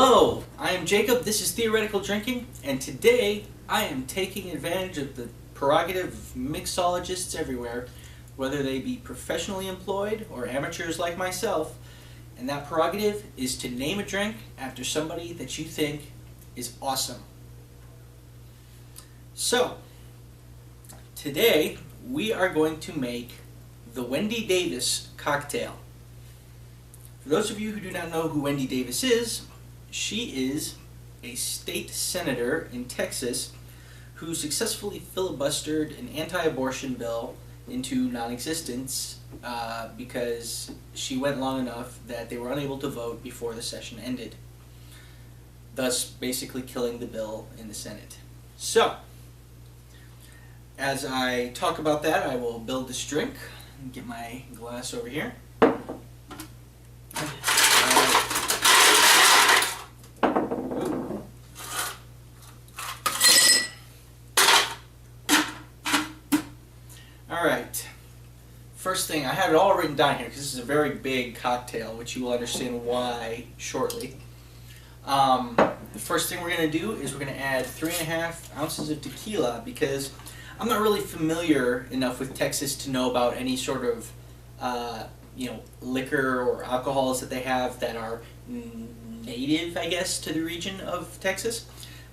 Hello, I am Jacob, this is Theoretical Drinking, and today I am taking advantage of the prerogative of mixologists everywhere, whether they be professionally employed or amateurs like myself, and that prerogative is to name a drink after somebody that you think is awesome. So, today we are going to make the Wendy Davis cocktail. For those of you who do not know who Wendy Davis is, she is a state senator in Texas who successfully filibustered an anti-abortion bill into non-existence because she went long enough that they were unable to vote before the session ended, thus basically killing the bill in the Senate. So, as I talk about that, I will build this drink and get my glass over here. Alright, first thing, I have it all written down here because this is a very big cocktail, which you will understand why shortly. The first thing we're going to do is we're going to add 3.5 ounces of tequila because I'm not really familiar enough with Texas to know about any sort of liquor or alcohols that they have that are native, I guess, to the region of Texas.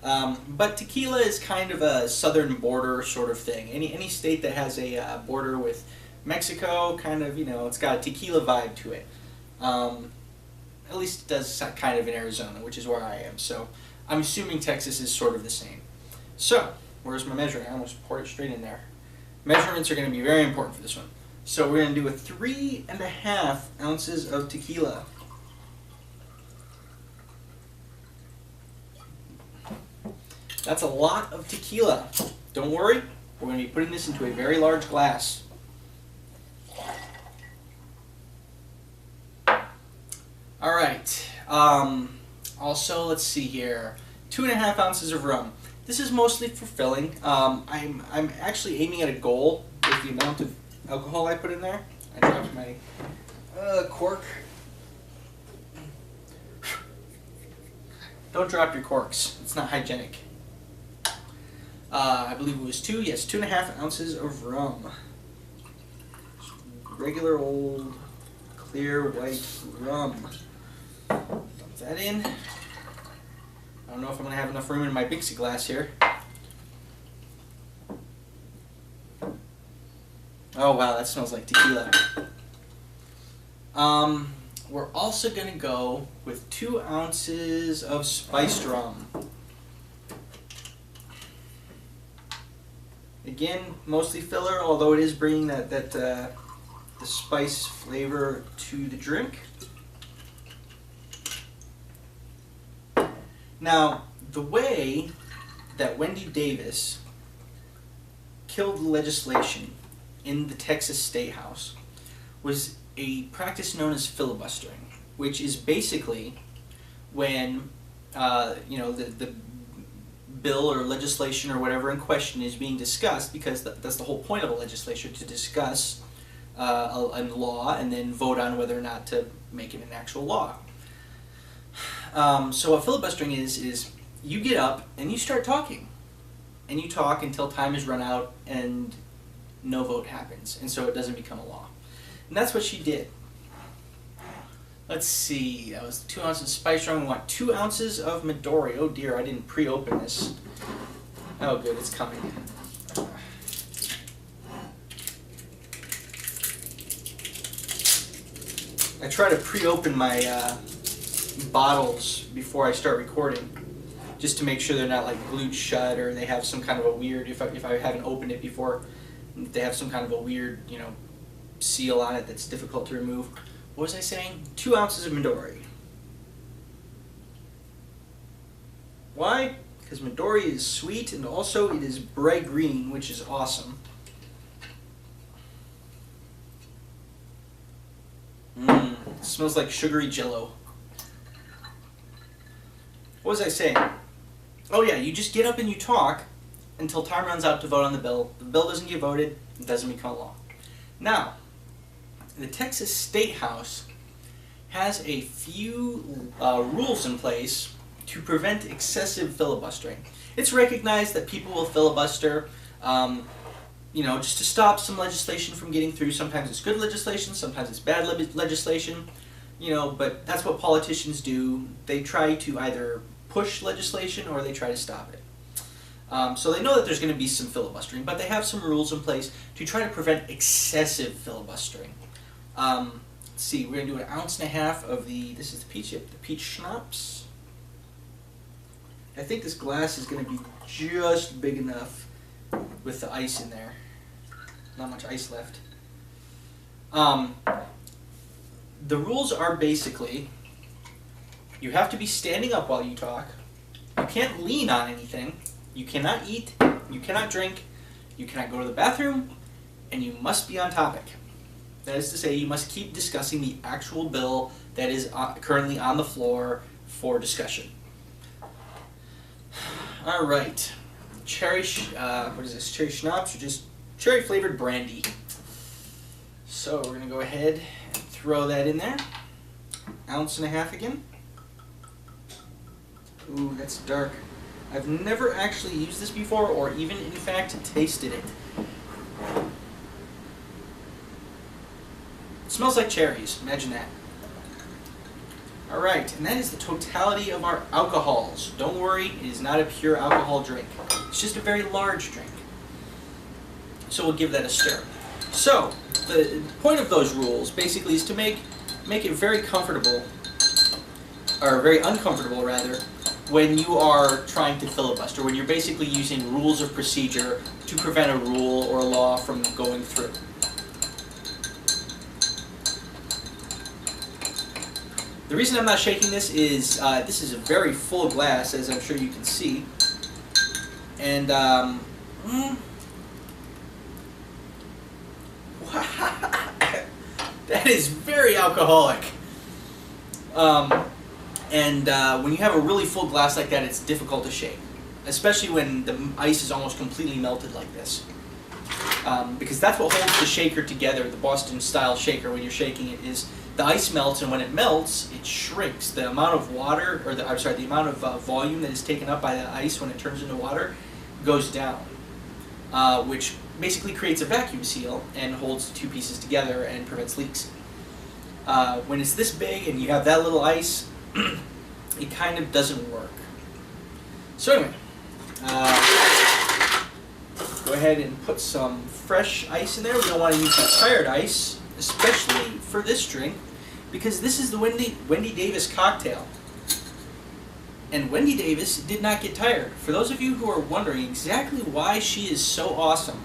But tequila is kind of a southern border sort of thing. Any state that has a border with Mexico, kind of, it's got a tequila vibe to it. At least it does kind of in Arizona, which is where I am. So I'm assuming Texas is sort of the same. So, where's my measuring? I almost poured it straight in there. Measurements are going to be very important for this one. So we're going to do 3.5 ounces of tequila. That's a lot of tequila. Don't worry, we're going to be putting this into a very large glass. Alright, also let's see here, 2.5 ounces of rum. This is mostly for filling. I'm actually aiming at a goal with the amount of alcohol I put in there. I dropped my cork. Don't drop your corks, it's not hygienic. I believe it was 2.5 ounces of rum. Regular old clear white rum. Dump that in. I don't know if I'm going to have enough room in my Bixie glass here. Oh wow, that smells like tequila. We're also going to go with 2 ounces of spiced rum. Again, mostly filler, although it is bringing the spice flavor to the drink. Now, the way that Wendy Davis killed the legislation in the Texas State House was a practice known as filibustering, which is basically when the bill or legislation or whatever in question is being discussed, because that's the whole point of a legislature, to discuss a law and then vote on whether or not to make it an actual law. So what filibustering is you get up and you start talking. And you talk until time is run out and no vote happens. And so it doesn't become a law. And that's what she did. Let's see, that was 2 ounces of spiced rum. We want 2 ounces of Midori. Oh dear, I didn't pre-open this. Oh good, it's coming. I try to pre-open my bottles before I start recording, just to make sure they're not like glued shut or they have some kind of a weird, if I haven't opened it before, they have some kind of a weird, seal on it that's difficult to remove. What was I saying? 2 ounces of Midori. Why? Because Midori is sweet and also it is bright green, which is awesome. It smells like sugary jello. What was I saying? Oh yeah, you just get up and you talk until time runs out to vote on the bill. The bill doesn't get voted, it doesn't become law. Now, the Texas State House has a few rules in place to prevent excessive filibustering. It's recognized that people will filibuster, just to stop some legislation from getting through. Sometimes it's good legislation, sometimes it's bad legislation, but that's what politicians do. They try to either push legislation or they try to stop it. So they know that there's going to be some filibustering, but they have some rules in place to try to prevent excessive filibustering. Let's see, we're going to do 1.5 ounces of this is the Peach Schnapps. I think this glass is going to be just big enough with the ice in there. Not much ice left. The rules are basically, you have to be standing up while you talk. You can't lean on anything. You cannot eat. You cannot drink. You cannot go to the bathroom. And you must be on topic. That is to say, you must keep discussing the actual bill that is currently on the floor for discussion. All right. Cherry Schnapps, or just cherry flavored brandy. So we're gonna go ahead and throw that in there. 1.5 ounces again. Ooh, that's dark. I've never actually used this before, or even in fact tasted it. It smells like cherries. Imagine that. All right, and that is the totality of our alcohols. Don't worry, it is not a pure alcohol drink. It's just a very large drink. So we'll give that a stir. So the point of those rules basically is to make it very comfortable, or very uncomfortable rather, when you are trying to filibuster, when you're basically using rules of procedure to prevent a rule or a law from going through. The reason I'm not shaking this is a very full glass, as I'm sure you can see, and that is very alcoholic. When you have a really full glass like that, it's difficult to shake, especially when the ice is almost completely melted like this. Because that's what holds the shaker together, the Boston style shaker, when you're shaking it, is the ice melts, and when it melts, it shrinks. The amount of water, or the amount of volume that is taken up by the ice when it turns into water goes down, which basically creates a vacuum seal and holds the two pieces together and prevents leaks. When it's this big and you have that little ice, it kind of doesn't work. So anyway, go ahead and put some fresh ice in there. We don't want to use retired ice, especially for this drink, because this is the Wendy Davis cocktail. And Wendy Davis did not get tired. For those of you who are wondering exactly why she is so awesome,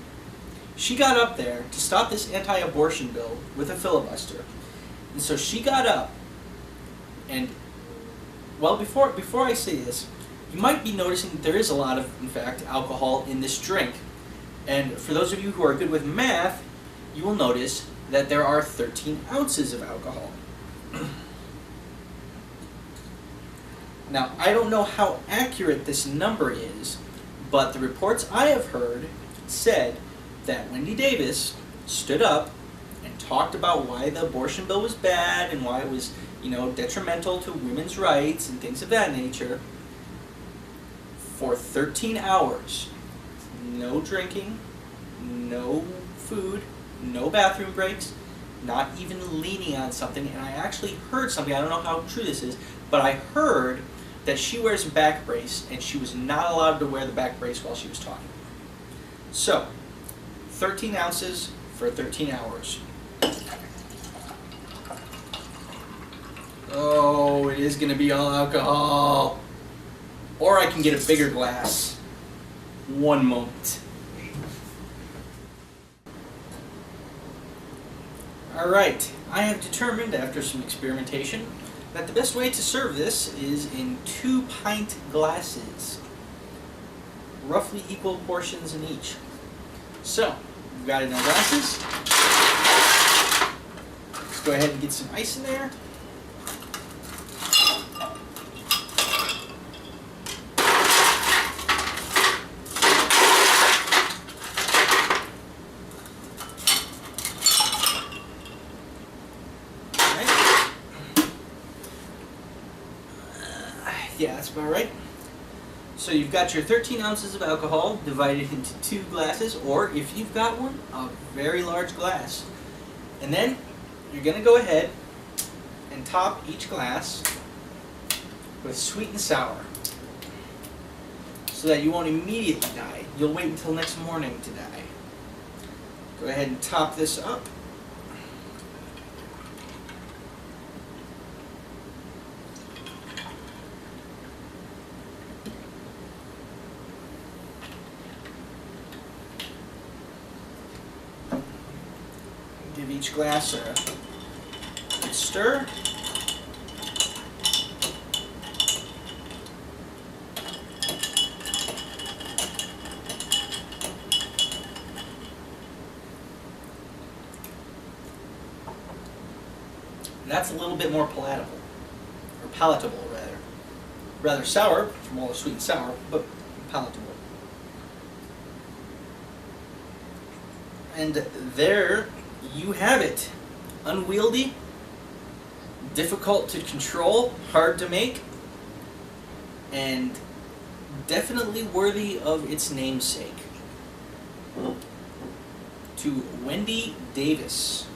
she got up there to stop this anti-abortion bill with a filibuster. And so she got up and, well, before I say this, you might be noticing that there is a lot of, in fact, alcohol in this drink. And for those of you who are good with math, you will notice that there are 13 ounces of alcohol. Now, I don't know how accurate this number is, but the reports I have heard said that Wendy Davis stood up and talked about why the abortion bill was bad and why it was, detrimental to women's rights and things of that nature for 13 hours. No drinking, no food, no bathroom breaks, not even leaning on something. And I actually heard something, I don't know how true this is, but I heard that she wears a back brace and she was not allowed to wear the back brace while she was talking. So, 13 ounces for 13 hours. Oh, it is going to be all alcohol. Or I can get a bigger glass. One moment. Alright, I have determined after some experimentation that the best way to serve this is in 2 pint glasses. Roughly equal portions in each. So, we've got it in our glasses. Let's go ahead and get some ice in there. Yeah, that's about right. So you've got your 13 ounces of alcohol divided into 2 glasses, or if you've got one, a very large glass. And then you're going to go ahead and top each glass with sweet and sour, so that you won't immediately die. You'll wait until next morning to die. Go ahead and top this up. Give each glass a good stir. That's a little bit more palatable, or palatable rather. Rather sour from all the sweet and sour, but palatable. And there you have it. Unwieldy, difficult to control, hard to make, and definitely worthy of its namesake. To Wendy Davis.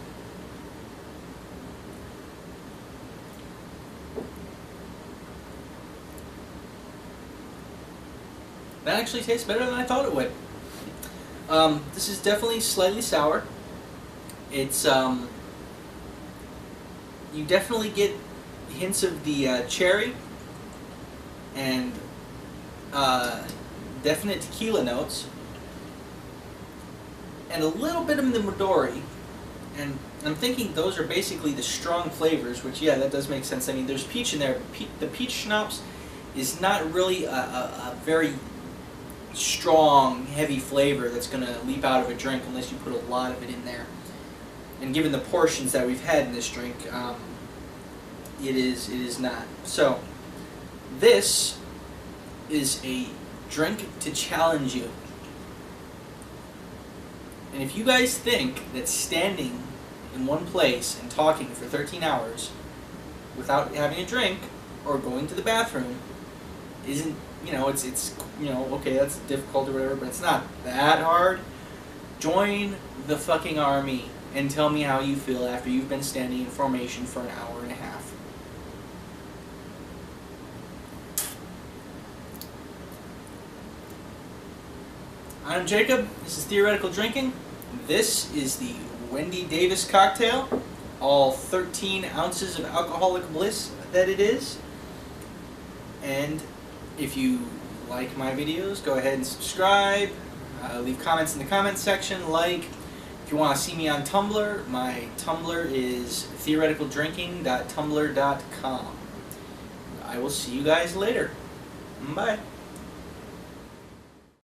That actually tastes better than I thought it would. This is definitely slightly sour. It's you definitely get hints of the cherry and definite tequila notes, and a little bit of the Midori. And I'm thinking those are basically the strong flavors, which, yeah, that does make sense. I mean, there's peach in there. The Peach Schnapps is not really a very strong, heavy flavor that's going to leap out of a drink unless you put a lot of it in there. And given the portions that we've had in this drink, it is not. So, this is a drink to challenge you. And if you guys think that standing in one place and talking for 13 hours without having a drink or going to the bathroom isn't, it's okay, that's difficult or whatever, but it's not that hard, join the fucking army and tell me how you feel after you've been standing in formation for an hour and a half. I'm Jacob. This is Theoretical Drinking. This is the Wendy Davis cocktail, all 13 ounces of alcoholic bliss that it is. And if you like my videos, go ahead and subscribe, leave comments in the comments section, If you want to see me on Tumblr, my Tumblr is theoreticaldrinking.tumblr.com. I will see you guys later. Bye.